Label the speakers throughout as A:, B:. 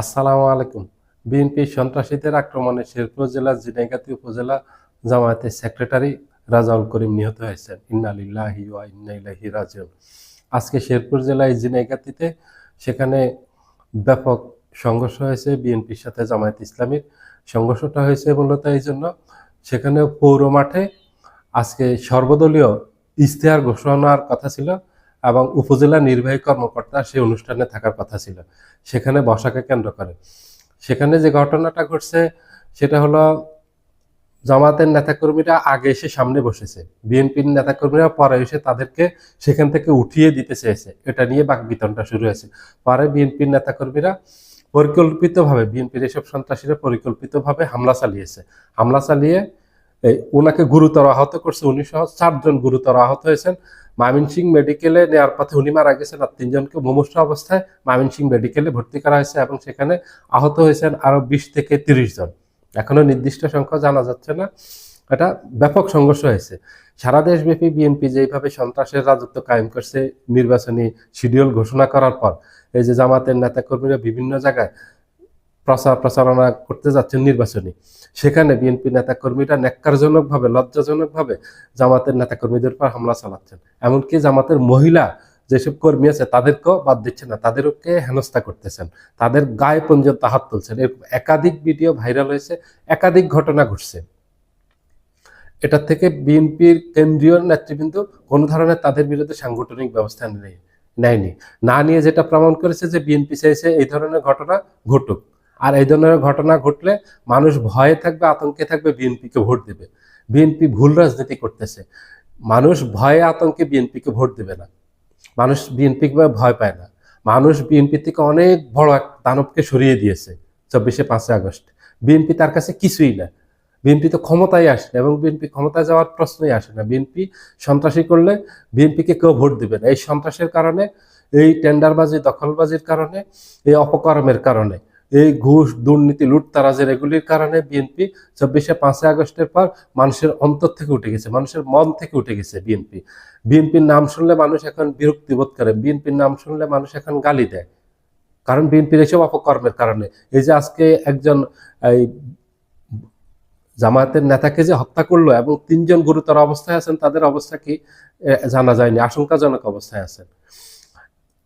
A: আসসালামু আলাইকুম। বিএনপি সন্ত্রাসীদের আক্রমণে শেরপুর জেলার ঝিনাইগাতী উপজেলা জামায়াতের সেক্রেটারি রাজাউল করিম নিহত হয়েছেন। ইন্না লিল্লাহি ওয়া ইন্না ইলাইহি রাজিউন। আজকে শেরপুর জেলায় ঝিনাইগাতীতে সেখানে ব্যাপক সংঘর্ষ হয়েছে বিএনপির সাথে জামায়াত ইসলামীর। সংঘর্ষটা হয়েছে মূলত এই জন্য, সেখানে পৌর মাঠে আজকে সর্বদলীয় ইশতেহার ঘোষণার কথা ছিল এবং উপজেলা নির্বাহী কর্মকর্তা সেই অনুষ্ঠানে থাকার কথা ছিল, সেখানে বসাকে কেন্দ্র করে। সেখানে যে ঘটনাটা ঘটছে সেটা হলো, জামাতের নেতাকর্মীরা আগে এসে সামনে বসেছে, বিএনপির নেতাকর্মীরা পরে এসে তাদেরকে সেখান থেকে উঠিয়ে দিতে চেয়েছে। এটা নিয়ে বাকবিতণ্ডা শুরু হয়েছে। পরে বিএনপির নেতাকর্মীরা পরিকল্পিতভাবে, বিএনপির এসব সন্ত্রাসীরা পরিকল্পিতভাবে হামলা চালিয়েছে। হামলা চালিয়ে ওনাকে গুরুতর আহত করছে। উনি সহ 4 জন গুরুতর আহত হয়েছেন। ময়মনসিংহ মেডিকেলে নেওয়ার পথে উনি মারা গেছেন, আর 3 জনকে মুমূর্ষু অবস্থায় ময়মনসিংহ মেডিকেলে ভর্তি করা হয়েছে এবং সেখানে আহত হয়েছেন আরো 20 থেকে 30 জন। এখনো নির্দিষ্ট সংখ্যা জানা যাচ্ছে না। এটা ব্যাপক সংঘর্ষ হয়েছে। সারা দেশব্যাপী বিএনপি যেভাবে সন্ত্রাসের রাজত্ব কায়েম করছে, নির্বাচনী শিডিউল ঘোষণা করার পর এই যে জামাতের নেতাকর্মীরা বিভিন্ন জায়গায় প্রচারণা করতে যাচ্ছেন নির্বাচনী, সেখানে বিএনপি নেতাকর্মীরা ন্যাক্কারজনকভাবে, লজ্জাজনকভাবে জামাতের নেতাকর্মীদের উপর হামলা চালাচ্ছেন। এমনকি জামাতের মহিলা যেসব কর্মী আছে তাদেরকেও বাদ দিচ্ছে না, তাদেরকে হেনস্থা করতেছেন, তাদের গায়ে পর্যন্ত হাত তুলছেন। এরকম একাধিক ভিডিও ভাইরাল হয়েছে, একাধিক ঘটনা ঘটছে। এটা থেকে বিএনপির কেন্দ্রীয় নেতৃবৃন্দ কোনো ধরনের তাদের বিরুদ্ধে সাংগঠনিক ব্যবস্থা নেয়নি। না নিয়ে যেটা প্রমাণ করেছে যে বিএনপি চাইছে এই ধরনের ঘটনা ঘটুক, আর এই ধরনের ঘটনা ঘটলে মানুষ ভয়ে থাকবে, আতঙ্কে থাকবে, বিএনপিকে ভোট দেবে। বিএনপি ভুল রাজনীতি করতেছে। মানুষ ভয়ে আতঙ্কে বিএনপিকে ভোট দেবে না, মানুষ বিএনপিকে ভয় পায় না। মানুষ বিএনপি থেকে অনেক বড় এক দানবকে সরিয়ে দিয়েছে 24-5 আগস্ট। বিএনপি তার কাছে কিছুই না। বিএনপি তো ক্ষমতায় আসে না, এবং বিএনপি ক্ষমতায় যাওয়ার প্রশ্নই আসে না। বিএনপি সন্ত্রাসী করলে বিএনপিকে কেউ ভোট দিবে না। এই সন্ত্রাসের কারণে, এই টেন্ডারবাজি, দখলবাজির কারণে, এই অপকর্মের কারণে, এই ঘুষ, দুর্নীতি, লুটতারাজের এগুলির কারণে বিএনপি 24-5 আগস্টের পর মানুষের অন্তর থেকে উঠে গেছে, মানুষের মন থেকে উঠে গেছে বিএনপি। বিএনপির নাম শুনলে মানুষ এখন বিরক্তি বোধ করে, বিএনপির নাম শুনলে মানুষ এখন গালি দেয়, কারণ বিএনপির এসব অপকর্মের কারণে। এই যে আজকে একজন এই জামায়াতের নেতাকে যে হত্যা করলো এবং 3 জন গুরুতর অবস্থায় আছেন, তাদের অবস্থা কি জানা যায়নি, আশঙ্কাজনক অবস্থায় আছেন।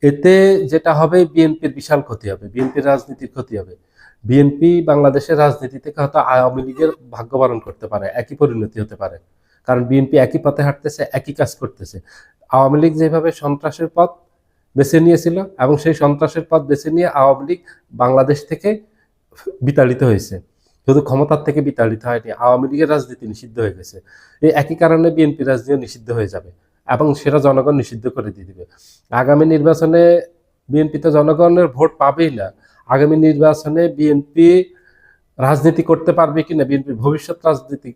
A: এতে যেটা হবে, বিএনপির বিশাল ক্ষতি হবে, বিএনপির রাজনীতির ক্ষতি হবে। বিএনপি বাংলাদেশের রাজনীতি থেকে হয়তো আওয়ামী লীগের ভাগ্য বরণ করতে পারে, একই পরিণতি হতে পারে। কারণ বিএনপি একই পথে হাঁটতেছে, একই কাজ করতেছে। আওয়ামী লীগ যেভাবে সন্ত্রাসের পথ বেছে নিয়েছিল, এবং সেই সন্ত্রাসের পথ বেছে নিয়ে আওয়ামী লীগ বাংলাদেশ থেকে বিতাড়িত হয়েছে, শুধু ক্ষমতার থেকে বিতাড়িত হয়নি, আওয়ামী লীগের রাজনীতি নিষিদ্ধ হয়ে গেছে। এই একই কারণে বিএনপি রাজনীতি নিষিদ্ধ হয়ে যাবে, এবং সেটা জনগণ নিষিদ্ধ করে দিয়ে দিবে। আগামী নির্বাচনে বিএনপি তো জনগণের ভোট পাবেই না। আগামী নির্বাচনে বিএনপি রাজনীতি করতে পারবে কিনা, বিএনপির ভবিষ্যৎ রাজনীতি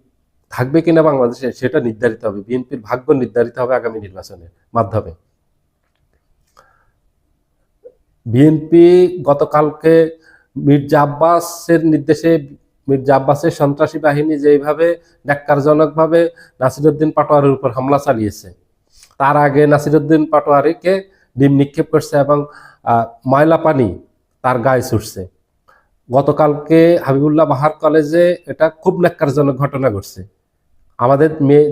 A: থাকবে কিনা বাংলাদেশে, সেটা নির্ধারিত হবে, বিএনপির ভাগ্য নির্ধারিত হবে আগামী নির্বাচনের মাধ্যমে। বিএনপি গতকালকে মির্জা আব্বাসের নির্দেশে, মির্জা আব্বাসের সন্ত্রাসী বাহিনী যেইভাবে ন্যাক্কারজনকভাবে নাসিরউদ্দিন পাটোয়ারির উপর হামলা চালিয়েছে, তার আগে নাসিরউদ্দিন পাটোয়ারিকে ডিম নিক্ষেপ করছে এবং ময়লা পানি তার গায়ে ছুটছে। গতকালকে হাবিবুল্লাহ বাহার কলেজে এটা খুব ন্যাক্কারজনক ঘটনা ঘটছে। আমাদের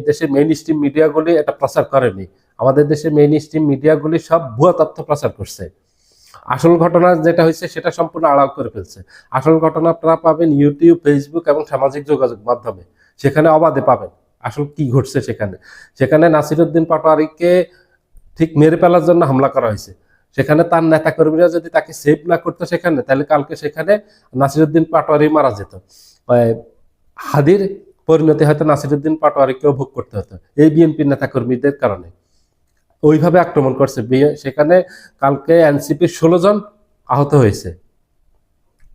A: দেশের মেইন স্ট্রিম মিডিয়াগুলি এটা প্রচার করেনি। আমাদের দেশের মেইন স্ট্রিম মিডিয়াগুলি সব ভুয়া তথ্য প্রচার করছে। আসল ঘটনা যেটা হয়েছে সেটা সম্পূর্ণ আড়াল করে ফেলছে। আসল ঘটনা আপনারা পাবেন ইউটিউব, ফেসবুক এবং সামাজিক যোগাযোগ মাধ্যমে, সেখানে অবাধে পাবেন আসল কি ঘটছে। সেখানে নাসিরউদ্দিন পাটোয়ারিকে ঠিক মেরে ফেলার জন্য হামলা করা হয়েছে। সেখানে তার নেতাকর্মীরা যদি তাকে সেভ না করতো সেখানে, তাহলে কালকে সেখানে নাসিরউদ্দিন পাটোয়ারি মারা যেত। হাদির পরিণতি হয়তো নাসিরউদ্দিন পাটোয়ারিকেও ভোগ করতে হতো, এই বিএনপির নেতাকর্মীদের কারণে। ওইভাবে আক্রমণ করছে। সেখানে কালকে এনসিপির 16 জন আহত হয়েছে।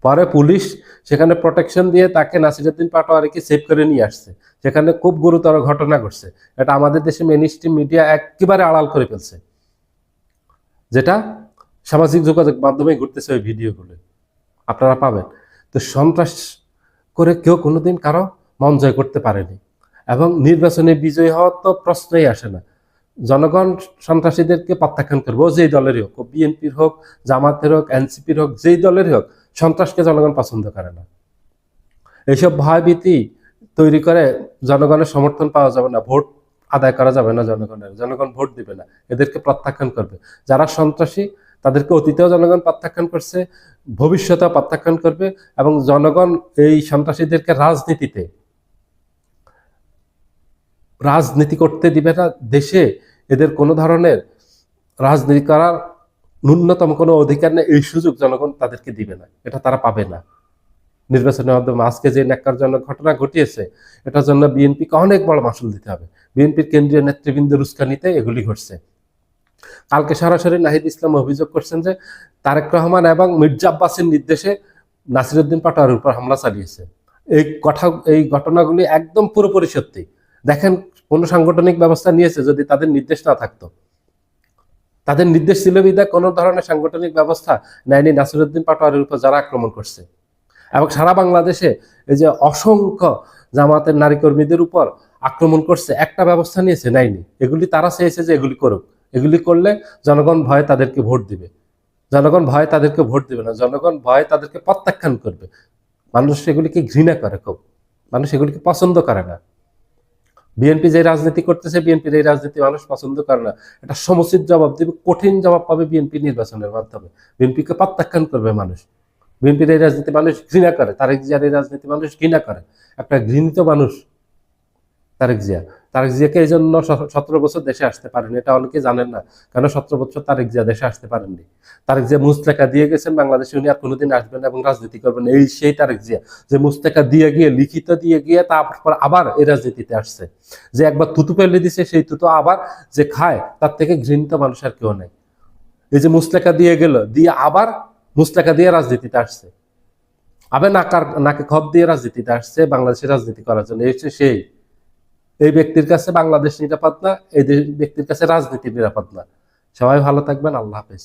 A: পরে পুলিশ সেখানে প্রোটেকশন দিয়ে তাকে, নাসিরউদ্দিন পাটোয়ারিকে সেভ করে নিয়ে আসছে। সেখানে খুব গুরুতর ঘটনা ঘটছে। এটা আমাদের দেশে মেইন স্ট্রিম মিডিয়া একেবারে আড়াল করে ফেলছে, যেটা সামাজিক যোগাযোগ মাধ্যমে ঘুরতেছে ওই ভিডিওগুলো আপনারা পাবেন। তো সন্ত্রাস করে কেউ কোনোদিন কারো মন জয় করতে পারেনি, এবং নির্বাচনে বিজয়ী হওয়ার তো প্রশ্নই আসে না। জনগণ সন্ত্রাসীদেরকে প্রত্যাখ্যান করবো, যেই দলেরই হোক, বিএনপির হোক, জামাতের হোক, এনসিপির হোক, যেই দলেরই হোক, সন্ত্রাসকে জনগণ পছন্দ করে না। এইসব ভয়ভীতি তৈরি করে জনগণের সমর্থন পাওয়া যাবে না, ভোট আদায় করা যাবে না জনগণের, জনগণ ভোট দিবে না, এদেরকে প্রত্যাখ্যান করবে। যারা সন্ত্রাসী তাদেরকে অতীতেও জনগণ প্রত্যাখ্যান করছে, ভবিষ্যতেও প্রত্যাখ্যান করবে, এবং জনগণ এই সন্ত্রাসীদেরকে রাজনীতি করতে দিবে না। দেশে এদের কোনো ধরনের রাজনীতি করার ন্যূনতম কোনো অধিকার নেই, এই সুযোগ জনগণ তাদেরকে দিবে না, এটা তারা পাবে না নির্বাচনের মাধ্যমে। আজকে যে ন্যাক্কারজনক ঘটনা ঘটিয়েছে, এটার জন্য বিএনপিকে অনেক বড় মাসুল দিতে হবে। বিএনপির কেন্দ্রীয় নেতৃবৃন্দের উস্কানিতে এগুলি ঘটছে। কালকে সরাসরি নাহিদ ইসলাম অভিযোগ করছেন যে তারেক রহমান এবং মির্জা আব্বাসের নির্দেশে নাসিরউদ্দিন পাটোয়ারির উপর হামলা চালিয়েছে। এই ঘটনাগুলি একদম পুরোপুরি সত্যি। দেখেন, কোন সাংগঠনিক ব্যবস্থা নিয়েছে যদি তাদের নির্দেশ না থাকতো? তাদের নির্দেশ ছিল বিধায় কোনো ধরনের সাংগঠনিক ব্যবস্থা নেয়নি নাসিরউদ্দিন পাটোয়ারির উপর যারা আক্রমণ করছে। এবং সারা বাংলাদেশে এই যে অসংখ্য জামাতের নারী কর্মীদের উপর আক্রমণ করছে, একটা ব্যবস্থা নিয়েছে? নেয়নি। এগুলি তারা চেয়েছে যে এগুলি করুক। এগুলি করলে জনগণ ভয়ে তাদেরকে ভোট দিবে। জনগণ ভয়ে তাদেরকে ভোট দিবে না, জনগণ ভয়ে তাদেরকে প্রত্যাখ্যান করবে। মানুষ এগুলিকে ঘৃণা করে খুব, মানুষ এগুলিকে পছন্দ করে না। বিএনপি যে রাজনীতি করতেছে, বিএনপির এই রাজনীতি মানুষ পছন্দ করে না। এটা সমুচিত জবাব দিবে, কঠিন জবাব পাবে বিএনপি নির্বাচনের মাধ্যমে। বিএনপিকে প্রত্যাখ্যান করবে মানুষ। বিএনপির এই রাজনীতি মানুষ ঘৃণা করে, তারেক জিয়ার এই রাজনীতি মানুষ ঘৃণা করে। একটা ঘৃণিত মানুষ তারেক জিয়া। তারেক জিয়াকে এই জন্য 17 বছর দেশে আসতে পারেনি, এটা অনেকে জানেন না। কেন 17 বছর তারেক জিয়া দেশে আসতে পারেননি? তারেক জিয়া মুস্তাকা দিয়ে গেছেন বাংলাদেশে উনি আর কোনোদিন আসবেন না এবং রাজনীতি করবেন। এই সেই তারেক জিয়া যে মুস্তাকা দিয়ে গিয়ে, লিখিত দিয়ে গিয়ে, তারপর আবার এই রাজনীতিতে আসছে। যে একবার থুতু ফেলে দিছে, সেই থুতু আবার যে খায়, তার থেকে ঘৃণিত মানুষ আর কেউ নাই। এই যে মুস্তাকা দিয়ে গেল, দিয়ে আবার মুস্তাকা দিয়ে রাজনীতিতে আসছে, আবার নাকে খপ দিয়ে রাজনীতিতে আসছে বাংলাদেশের রাজনীতি করার জন্য। এই ব্যক্তির কাছে বাংলাদেশ নিরাপদ না, এই ব্যক্তির কাছে রাজনীতি নিরাপদ না। সবাই ভালো থাকবেন, আল্লাহ হাফেজ।